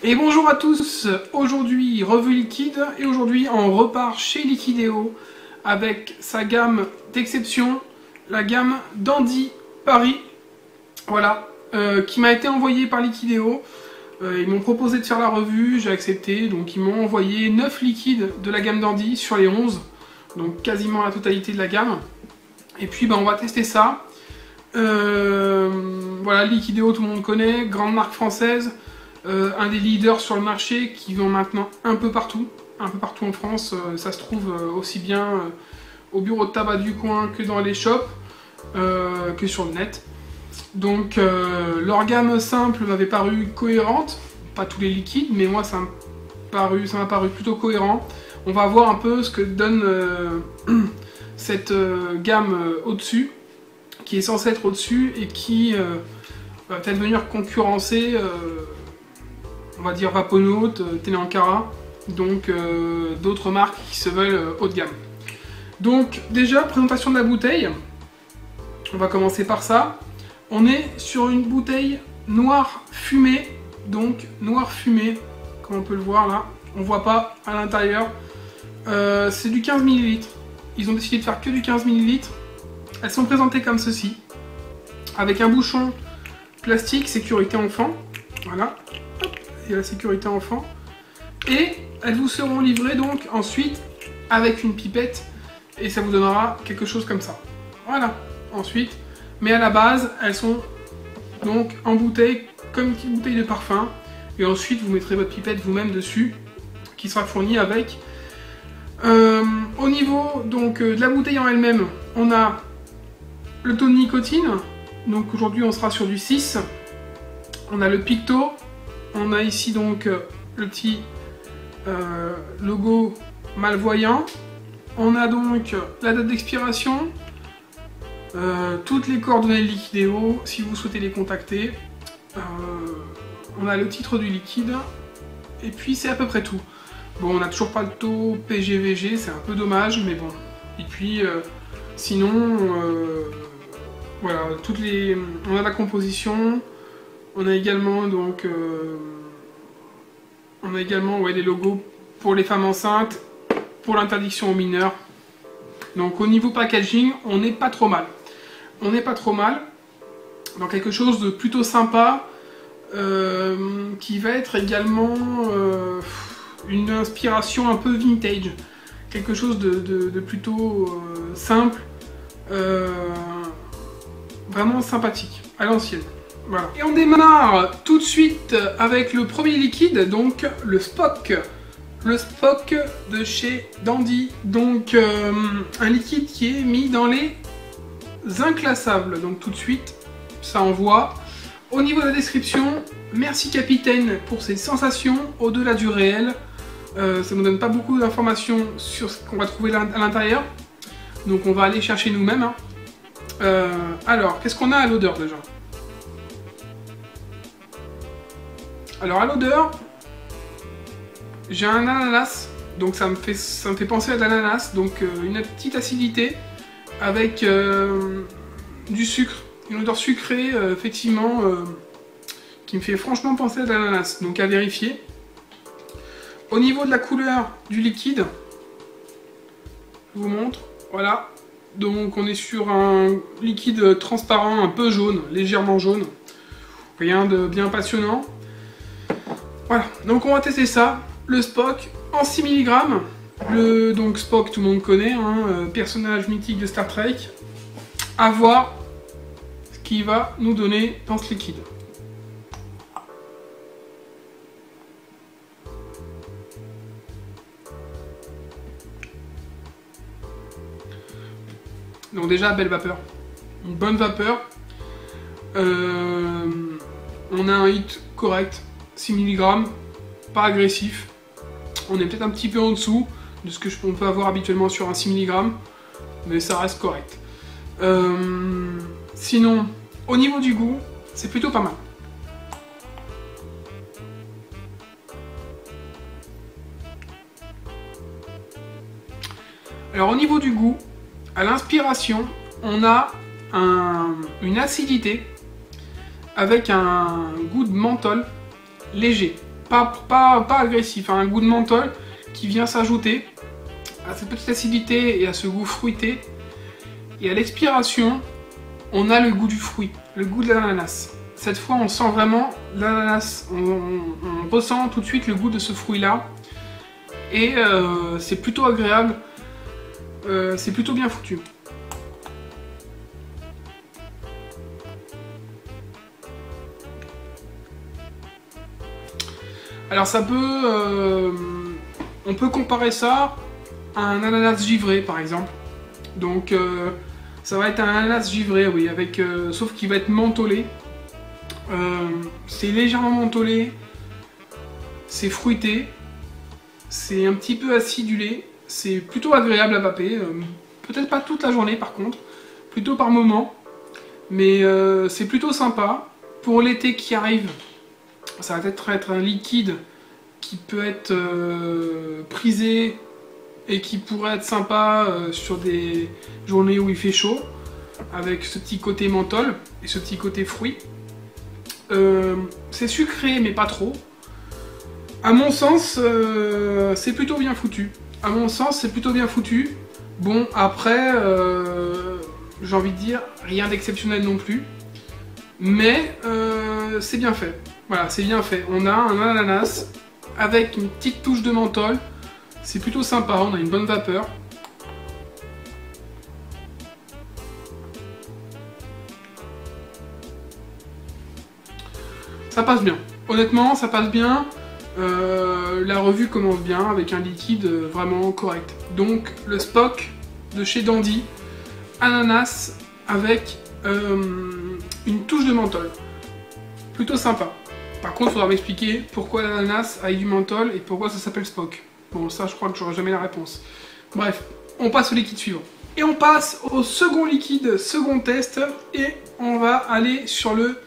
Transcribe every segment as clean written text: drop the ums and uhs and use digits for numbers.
Et bonjour à tous, aujourd'hui revue liquide et aujourd'hui on repart chez Liquideo avec sa gamme d'exception, la gamme Dandy Paris, voilà, qui m'a été envoyée par Liquideo. Ils m'ont proposé de faire la revue, j'ai accepté, donc ils m'ont envoyé 9 liquides de la gamme Dandy sur les 11, donc quasiment la totalité de la gamme. Et puis on va tester ça. Voilà, Liquideo tout le monde connaît, grande marque française. Un des leaders sur le marché qui vend maintenant un peu partout en France. Ça se trouve aussi bien au bureau de tabac du coin que dans les shops, que sur le net. Donc leur gamme simple m'avait paru cohérente, pas tous les liquides, mais moi ça m'a paru plutôt cohérent. On va voir un peu ce que donne cette gamme au-dessus, qui est censée être au-dessus et qui va peut-être venir concurrencer on va dire Vaponaut, Tenankara, donc d'autres marques qui se veulent haut de gamme. Donc déjà, présentation de la bouteille, on va commencer par ça. On est sur une bouteille noire fumée, donc noire fumée, comme on peut le voir là, on voit pas à l'intérieur. C'est du 15 ml, ils ont décidé de faire que du 15 ml. Elles sont présentées comme ceci, avec un bouchon plastique sécurité enfant, voilà. Et la sécurité enfant, et elles vous seront livrées donc ensuite avec une pipette et ça vous donnera quelque chose comme ça, voilà, ensuite, mais à la base elles sont donc en bouteille comme une petite bouteille de parfum et ensuite vous mettrez votre pipette vous-même dessus qui sera fournie avec. Au niveau donc de la bouteille en elle-même, on a le taux de nicotine, donc aujourd'hui on sera sur du 6, on a le picto. On a ici donc le petit logo malvoyant. On a donc la date d'expiration, toutes les coordonnées de Liquideo si vous souhaitez les contacter. On a le titre du liquide et puis c'est à peu près tout. Bon, on n'a toujours pas le taux PGVG, c'est un peu dommage, mais bon. Et puis sinon, voilà, on a la composition. On a également donc les logos pour les femmes enceintes, pour l'interdiction aux mineurs. Donc au niveau packaging, on n'est pas trop mal. On n'est pas trop mal. Donc quelque chose de plutôt sympa, qui va être également une inspiration un peu vintage. Quelque chose de plutôt simple, vraiment sympathique, à l'ancienne. Voilà. Et on démarre tout de suite avec le premier liquide, donc le Spock. Le Spock de chez Dandy. Donc un liquide qui est mis dans les inclassables. Donc tout de suite, ça envoie. Au niveau de la description, merci capitaine pour ces sensations au-delà du réel. Ça ne nous donne pas beaucoup d'informations sur ce qu'on va trouver à l'intérieur. Donc on va aller chercher nous-mêmes. Hein. Alors, qu'est-ce qu'on a à l'odeur déjà ? Alors à l'odeur, j'ai un ananas, donc ça me fait penser à de l'ananas, donc une petite acidité avec du sucre, une odeur sucrée effectivement qui me fait franchement penser à de l'ananas, donc à vérifier. Au niveau de la couleur du liquide, je vous montre, voilà, donc on est sur un liquide transparent, un peu jaune, légèrement jaune, rien de bien passionnant. Voilà, donc on va tester ça, le Spock en 6 mg. Donc Spock, tout le monde connaît, hein, personnage mythique de Star Trek. À voir ce qu'il va nous donner dans ce liquide. Donc déjà, belle vapeur, une bonne vapeur. On a un hit correct. 6 mg, pas agressif. On est peut-être un petit peu en dessous de ce que on peut avoir habituellement sur un 6 mg, mais ça reste correct. Sinon, au niveau du goût, c'est plutôt pas mal. Alors au niveau du goût, à l'inspiration, on a une acidité avec un goût de menthol léger. pas agressif, hein, un goût de menthol qui vient s'ajouter à cette petite acidité et à ce goût fruité. Et à l'expiration, on a le goût du fruit, le goût de l'ananas. Cette fois, on sent vraiment l'ananas, on ressent tout de suite le goût de ce fruit-là. Et c'est plutôt agréable, c'est plutôt bien foutu. Alors ça peut, on peut comparer ça à un ananas givré par exemple. Donc ça va être un ananas givré, oui, avec, sauf qu'il va être mentholé. C'est légèrement mentholé, c'est fruité, c'est un petit peu acidulé, c'est plutôt agréable à vaper. Peut-être pas toute la journée par contre, plutôt par moment, mais c'est plutôt sympa. Pour l'été qui arrive, ça va être un liquide qui peut être prisé et qui pourrait être sympa sur des journées où il fait chaud, avec ce petit côté menthol et ce petit côté fruit. C'est sucré mais pas trop. À mon sens, c'est plutôt bien foutu. À mon sens, c'est plutôt bien foutu. Bon, après, j'ai envie de dire, rien d'exceptionnel non plus. Mais c'est bien fait. Voilà, c'est bien fait. On a un ananas avec une petite touche de menthol. C'est plutôt sympa, on a une bonne vapeur. Ça passe bien. Honnêtement, ça passe bien. La revue commence bien avec un liquide vraiment correct. Donc le Spock de chez Dandy, ananas avec une touche de menthol. Plutôt sympa. Par contre, il faudra m'expliquer pourquoi l'ananas a du menthol et pourquoi ça s'appelle Spock. Bon, ça, je crois que j'aurai jamais la réponse. Bref, on passe au liquide suivant. Et on passe au second liquide, second test, et on va aller sur le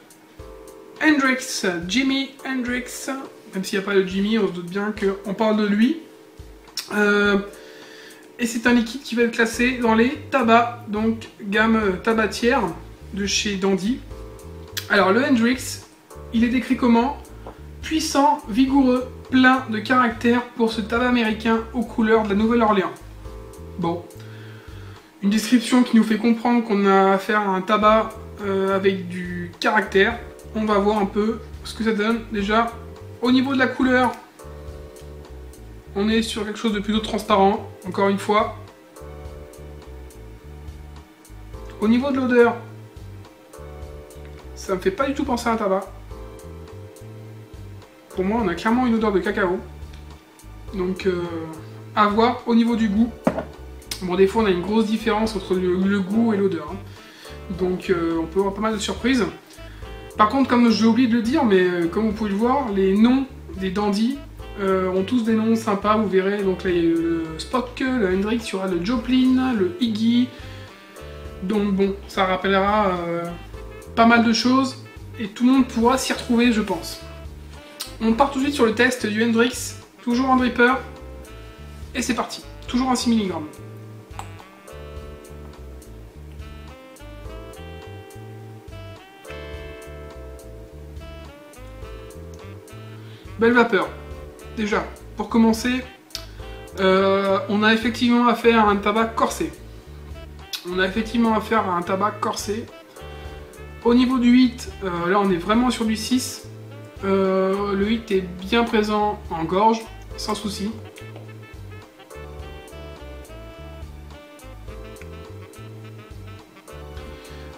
Hendrix, Jimi Hendrix. Même s'il n'y a pas de Jimmy, on se doute bien qu'on parle de lui. Et c'est un liquide qui va être classé dans les tabacs, donc gamme tabatière de chez Dandy. Alors le Hendrix, il est décrit comment? Puissant, vigoureux, plein de caractère pour ce tabac américain aux couleurs de la Nouvelle-Orléans. Bon, une description qui nous fait comprendre qu'on a affaire à un tabac avec du caractère. On va voir un peu ce que ça donne. Déjà, au niveau de la couleur, on est sur quelque chose de plutôt transparent, encore une fois. Au niveau de l'odeur, ça me fait pas du tout penser à un tabac. Pour moi, on a clairement une odeur de cacao. Donc, à voir au niveau du goût. Bon, des fois, on a une grosse différence entre le goût et l'odeur. Donc, on peut avoir pas mal de surprises. Par contre, comme j'ai oublié de le dire, mais comme vous pouvez le voir, les noms des Dandy ont tous des noms sympas, vous verrez. Donc, le Spock, le Hendrix, il y aura le Joplin, le Iggy. Donc, bon, ça rappellera pas mal de choses. Et tout le monde pourra s'y retrouver, je pense. On part tout de suite sur le test du Hendrix, toujours en dripper, et c'est parti, toujours en 6 mg. Belle vapeur. Déjà, pour commencer, on a effectivement affaire à un tabac corsé. Au niveau du 8, là on est vraiment sur du 6. Le 8 est bien présent en gorge, sans souci.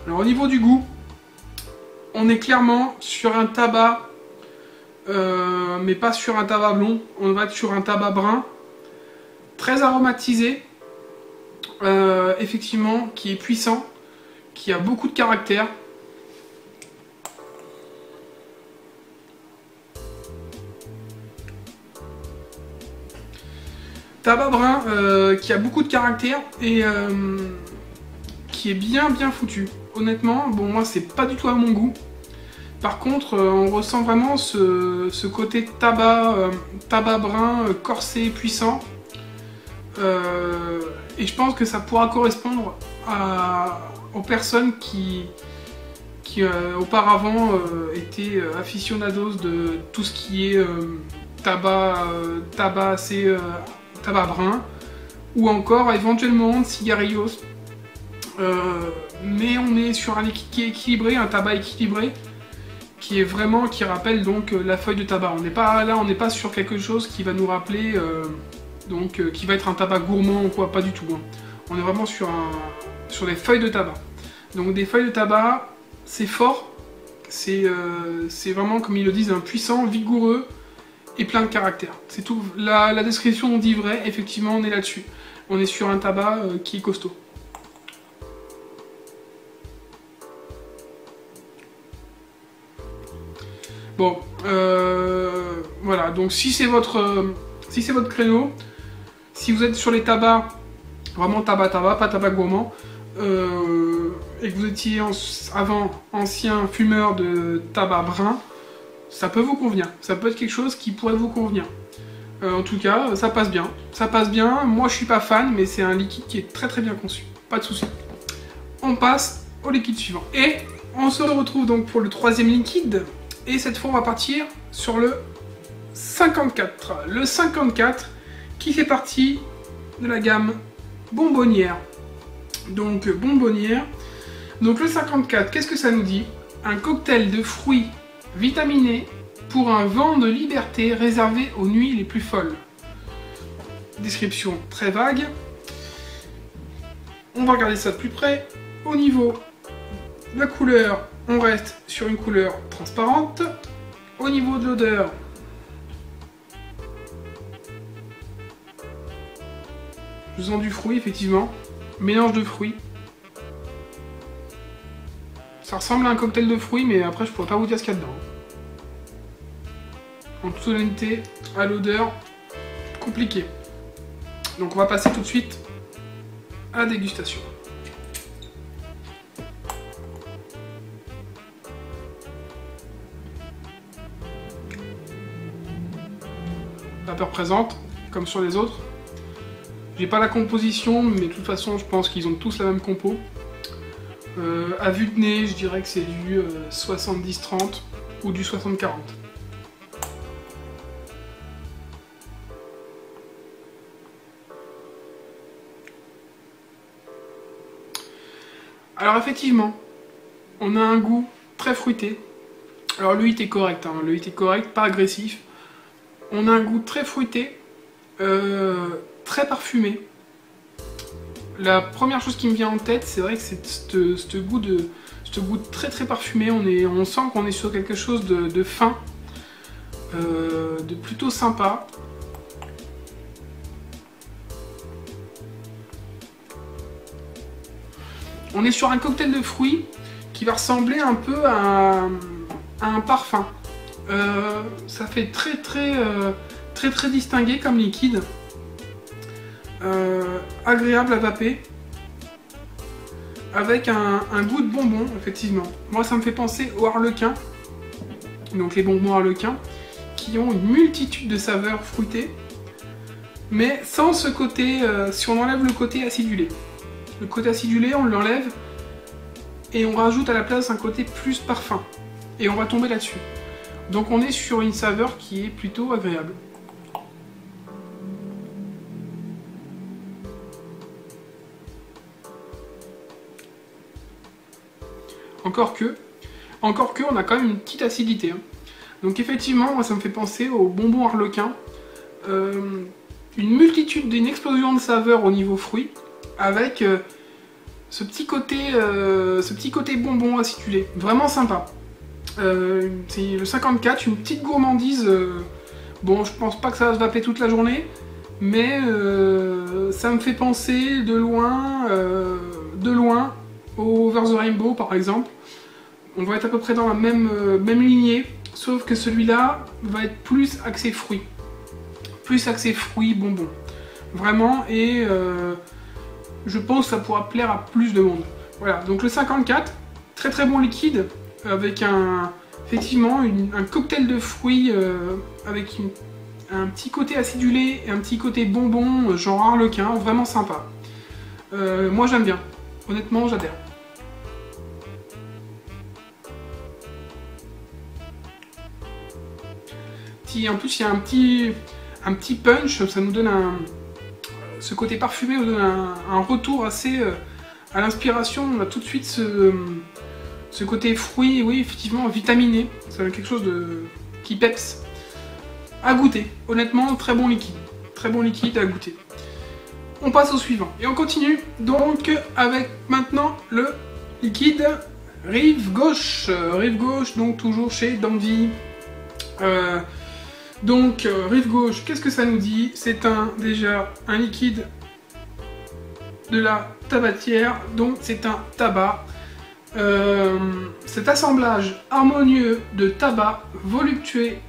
Alors au niveau du goût, on est clairement sur un tabac, mais pas sur un tabac blond, on va être sur un tabac brun, très aromatisé, effectivement, qui est puissant, qui a beaucoup de caractère. Tabac brun qui a beaucoup de caractère et qui est bien foutu. Honnêtement, bon, moi c'est pas du tout à mon goût. Par contre, on ressent vraiment ce côté tabac, tabac brun, corsé, puissant. Et je pense que ça pourra correspondre aux personnes qui qui auparavant étaient aficionados de tout ce qui est tabac brun, ou encore éventuellement de cigarillos. Mais on est sur un liquide qui est équilibré, un tabac équilibré, qui rappelle donc la feuille de tabac. On n'est pas sur quelque chose qui va nous rappeler, qui va être un tabac gourmand ou quoi, pas du tout. Hein. On est vraiment sur des feuilles de tabac. Donc des feuilles de tabac, c'est fort, c'est vraiment, comme ils le disent, un puissant, vigoureux et plein de caractère. C'est tout. La description dit vrai, effectivement, on est là-dessus. On est sur un tabac qui est costaud. Bon, voilà, donc si c'est votre créneau, si vous êtes sur les tabacs, vraiment tabac, pas tabac gourmand, et que vous étiez avant ancien fumeur de tabac brun, ça peut vous convenir. Ça peut être quelque chose qui pourrait vous convenir. En tout cas, ça passe bien. Ça passe bien. Moi, je suis pas fan, mais c'est un liquide qui est très très bien conçu. Pas de souci. On passe au liquide suivant. Et on se retrouve donc pour le troisième liquide. Et cette fois, on va partir sur le 54. Le 54 qui fait partie de la gamme bonbonnière. Donc, bonbonnière. Donc, le 54, qu'est-ce que ça nous dit? Un cocktail de fruits vitaminés pour un vent de liberté réservé aux nuits les plus folles. Description très vague. On va regarder ça de plus près. Au niveau de la couleur, on reste sur une couleur transparente. Au niveau de l'odeur, je sens du fruit, effectivement. Mélange de fruits. Ça ressemble à un cocktail de fruits, mais après, je pourrais pas vous dire ce qu'il y a dedans. En toute honnêteté, à l'odeur, compliqué. Donc, on va passer tout de suite à la dégustation. Vapeur présente, comme sur les autres. J'ai pas la composition, mais de toute façon, je pense qu'ils ont tous la même compo. À vue de nez, je dirais que c'est du 70-30 ou du 60-40. Alors effectivement, on a un goût très fruité. Alors le hit est correct, hein. Le hit est correct, pas agressif. On a un goût très fruité, très parfumé. La première chose qui me vient en tête, c'est vrai que c'est ce goût très très parfumé. On sent qu'on est sur quelque chose de fin, de plutôt sympa. On est sur un cocktail de fruits qui va ressembler un peu à un parfum. Ça fait très très distingué comme liquide. Agréable à vaper. Avec un goût de bonbon, effectivement. Moi, ça me fait penser aux harlequins. Donc les bonbons harlequins, qui ont une multitude de saveurs fruitées. Mais sans ce côté, si on enlève le côté acidulé. Le côté acidulé, on l'enlève et on rajoute à la place un côté plus parfum. Et on va tomber là-dessus. Donc on est sur une saveur qui est plutôt agréable. Encore que, on a quand même une petite acidité. Hein. Donc effectivement, moi ça me fait penser aux bonbons harlequins. Une explosion de saveurs au niveau fruits, avec ce petit côté bonbon acidulé. Vraiment sympa. C'est le 54, une petite gourmandise. Bon, je pense pas que ça va se vaper toute la journée, mais ça me fait penser de loin au Over the Rainbow par exemple. On va être à peu près dans la même lignée, sauf que celui-là va être plus axé fruits. Plus axé fruits, bonbons. Vraiment, et je pense que ça pourra plaire à plus de monde. Voilà, donc le 54, très très bon liquide, avec effectivement un cocktail de fruits, avec un petit côté acidulé et un petit côté bonbon, genre harlequin, vraiment sympa. Moi j'aime bien, honnêtement j'adhère. En plus, il y a un petit punch, ça nous donne ce côté parfumé nous donne un retour assez à l'inspiration. On a tout de suite ce côté fruit, oui, effectivement, vitaminé. C'est quelque chose qui peps. À goûter. Honnêtement, très bon liquide. Très bon liquide à goûter. On passe au suivant. Et on continue donc avec maintenant le liquide Rive Gauche. Rive Gauche, donc toujours chez Dandy. Rive Gauche, qu'est-ce que ça nous dit? C'est déjà un liquide de la tabatière, donc c'est un tabac. Cet assemblage harmonieux de tabac, volupté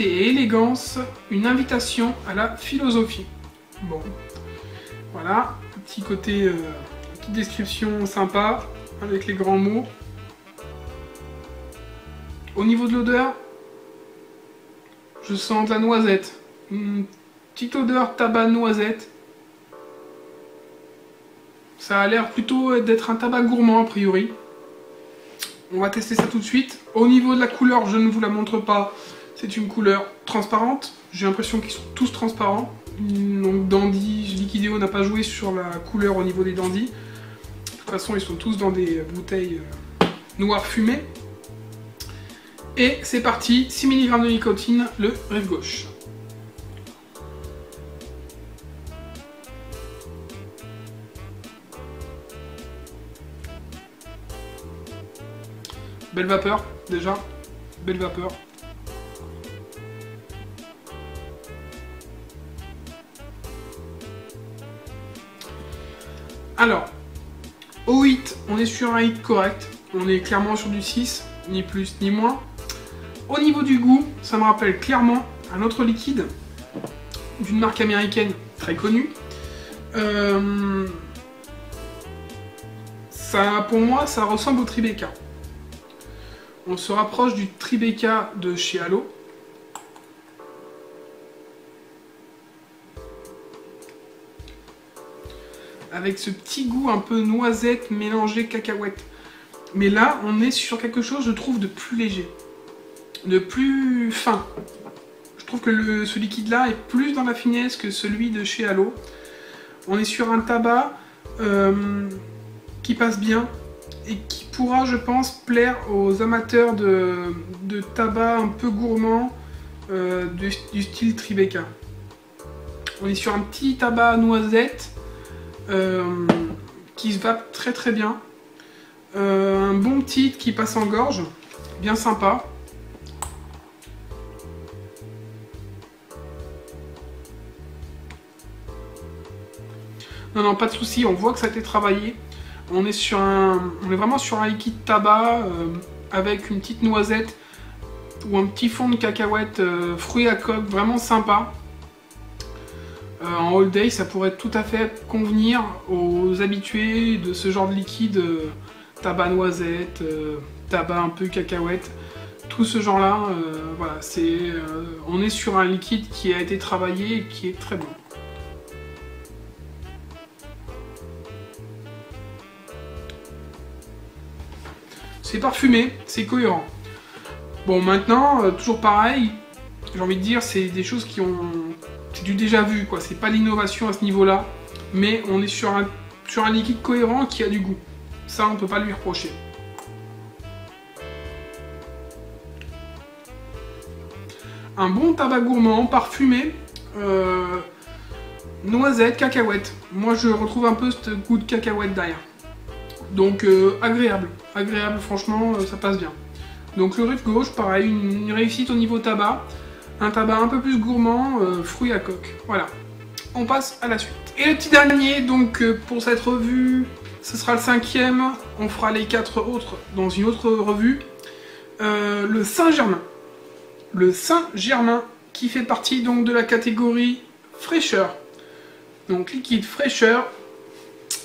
et élégance, une invitation à la philosophie. Bon, voilà, petit côté, petite description sympa, avec les grands mots. Au niveau de l'odeur, je sens de la noisette. Une petite odeur tabac noisette. Ça a l'air plutôt d'être un tabac gourmand a priori. On va tester ça tout de suite. Au niveau de la couleur, je ne vous la montre pas. C'est une couleur transparente. J'ai l'impression qu'ils sont tous transparents. Donc Dandy, Liquideo n'a pas joué sur la couleur au niveau des Dandy. De toute façon, ils sont tous dans des bouteilles noires fumées. Et c'est parti, 6 mg de nicotine, le Rive Gauche. Belle vapeur, déjà. Belle vapeur. Alors, au hit, on est sur un hit correct. On est clairement sur du 6, ni plus ni moins. Au niveau du goût, ça me rappelle clairement un autre liquide d'une marque américaine très connue. Pour moi, ça ressemble au Tribeca. On se rapproche du Tribeca de chez Allo. Avec ce petit goût un peu noisette mélangé cacahuète. Mais là, on est sur quelque chose, je trouve, de plus léger. De plus fin. Je trouve que ce liquide-là est plus dans la finesse que celui de chez Allo. On est sur un tabac qui passe bien et qui pourra, je pense, plaire aux amateurs de tabac un peu gourmand du style Tribeca. On est sur un petit tabac noisette qui se vape très très bien. Un bon titre qui passe en gorge, bien sympa. Non, pas de souci, on voit que ça a été travaillé. On est vraiment sur un liquide tabac avec une petite noisette ou un petit fond de cacahuète fruits à coque, vraiment sympa. En all day, ça pourrait tout à fait convenir aux habitués de ce genre de liquide tabac noisette, tabac un peu cacahuète. Tout ce genre-là, voilà, on est sur un liquide qui a été travaillé et qui est très bon. C'est parfumé, c'est cohérent. Bon, maintenant, toujours pareil, j'ai envie de dire, c'est des choses qui ont... C'est du déjà vu, quoi. C'est pas l'innovation à ce niveau-là, mais on est sur un liquide cohérent qui a du goût. Ça, on peut pas lui reprocher. Un bon tabac gourmand, parfumé, noisette, cacahuète. Moi, je retrouve un peu ce goût de cacahuète derrière. Donc agréable, franchement, ça passe bien. Donc le Rive Gauche, pareil, une réussite au niveau tabac. Un tabac un peu plus gourmand, fruits à coque. Voilà, on passe à la suite. Et le petit dernier, donc pour cette revue, ce sera le 5e. On fera les 4 autres dans une autre revue. Le Saint-Germain. Le Saint-Germain qui fait partie donc de la catégorie fraîcheur. Donc liquide fraîcheur.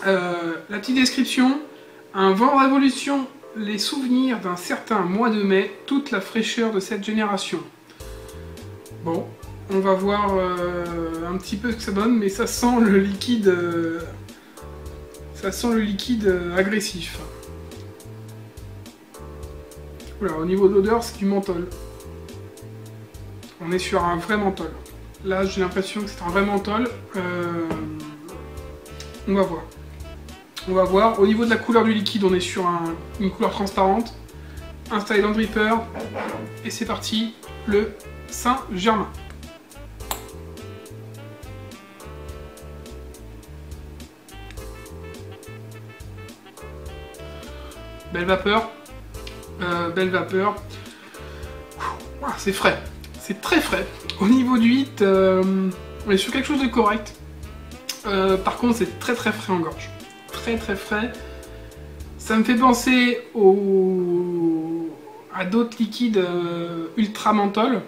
La petite description. Un vent révolution les souvenirs d'un certain mois de mai, toute la fraîcheur de cette génération. Bon, on va voir un petit peu ce que ça donne, mais ça sent le liquide, agressif. Voilà, au niveau de l'odeur, c'est du menthol. On est sur un vrai menthol. Là, j'ai l'impression que c'est un vrai menthol. On va voir. On va voir. Au niveau de la couleur du liquide, on est sur une couleur transparente. Installé dans le dripper. Et c'est parti, le Saint-Germain. Belle vapeur. Belle vapeur. C'est frais. C'est très frais. Au niveau du hit, on est sur quelque chose de correct. Par contre, c'est très frais en gorge. Très frais. Ça me fait penser à d'autres liquides ultra menthol.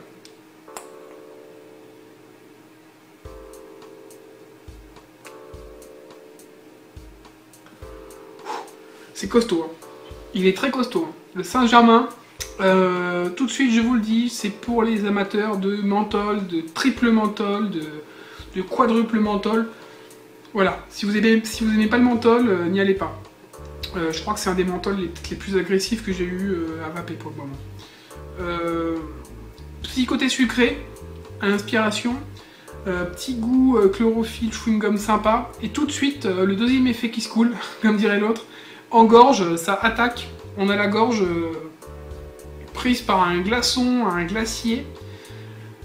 C'est costaud. Hein. Il est très costaud. Hein. Le Saint-Germain, tout de suite, je vous le dis, c'est pour les amateurs de menthol, de triple menthol, de quadruple menthol. Voilà, si vous n'aimez pas le menthol, n'y allez pas. Je crois que c'est un des menthols les plus agressifs que j'ai eu à vaper pour le moment. Petit côté sucré, à l'inspiration, petit goût chlorophylle, chewing-gum sympa, et tout de suite, le deuxième effet qui se coule, comme dirait l'autre, en gorge, ça attaque, on a la gorge prise par un glaçon, un glacier,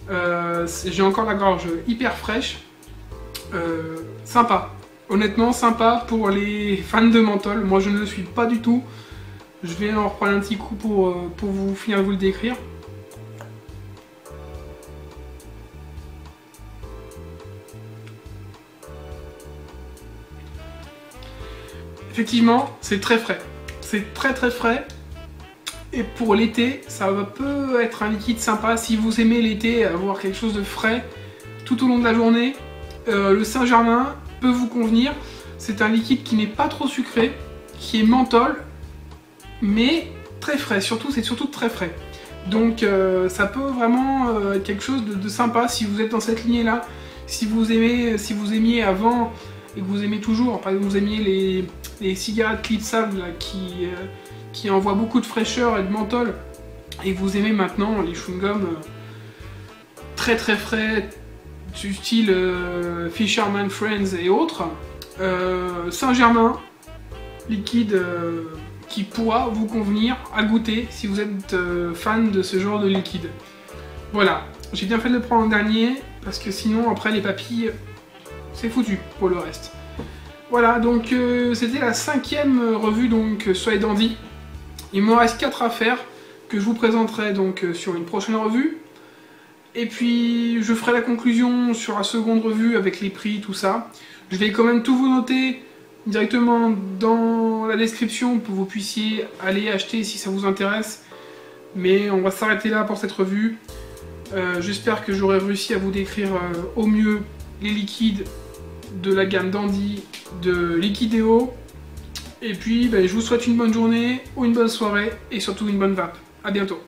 j'ai encore la gorge hyper fraîche, sympa. Honnêtement, sympa pour les fans de menthol. Moi, je ne le suis pas du tout. Je vais en reprendre un petit coup pour vous finir de vous le décrire. Effectivement, c'est très frais. C'est très frais. Et pour l'été, ça peut être un liquide sympa. Si vous aimez l'été, avoir quelque chose de frais tout au long de la journée, le Saint-Germain peut vous convenir. C'est un liquide qui n'est pas trop sucré, qui est menthol, mais très frais. C'est surtout très frais. Donc ça peut vraiment être quelque chose de sympa si vous êtes dans cette lignée-là. Si vous aimiez avant et que vous aimez toujours, par exemple vous aimiez les cigarettes clip sable là, qui envoient beaucoup de fraîcheur et de menthol, et que vous aimez maintenant les chewing-gums très frais, du style Fisherman Friends et autres, Saint-Germain, liquide qui pourra vous convenir à goûter si vous êtes fan de ce genre de liquide. Voilà, j'ai bien fait de le prendre en dernier, parce que sinon après les papilles, c'est foutu pour le reste. Voilà, donc c'était la 5e revue donc sur les dandys. Il me reste 4 à faire, que je vous présenterai donc sur une prochaine revue. Et puis je ferai la conclusion sur la seconde revue avec les prix, tout ça. Je vais quand même tout vous noter directement dans la description pour que vous puissiez aller acheter si ça vous intéresse. Mais on va s'arrêter là pour cette revue. J'espère que j'aurai réussi à vous décrire au mieux les liquides de la gamme Dandy de Liquideo. Et puis je vous souhaite une bonne journée ou une bonne soirée et surtout une bonne vape. A bientôt.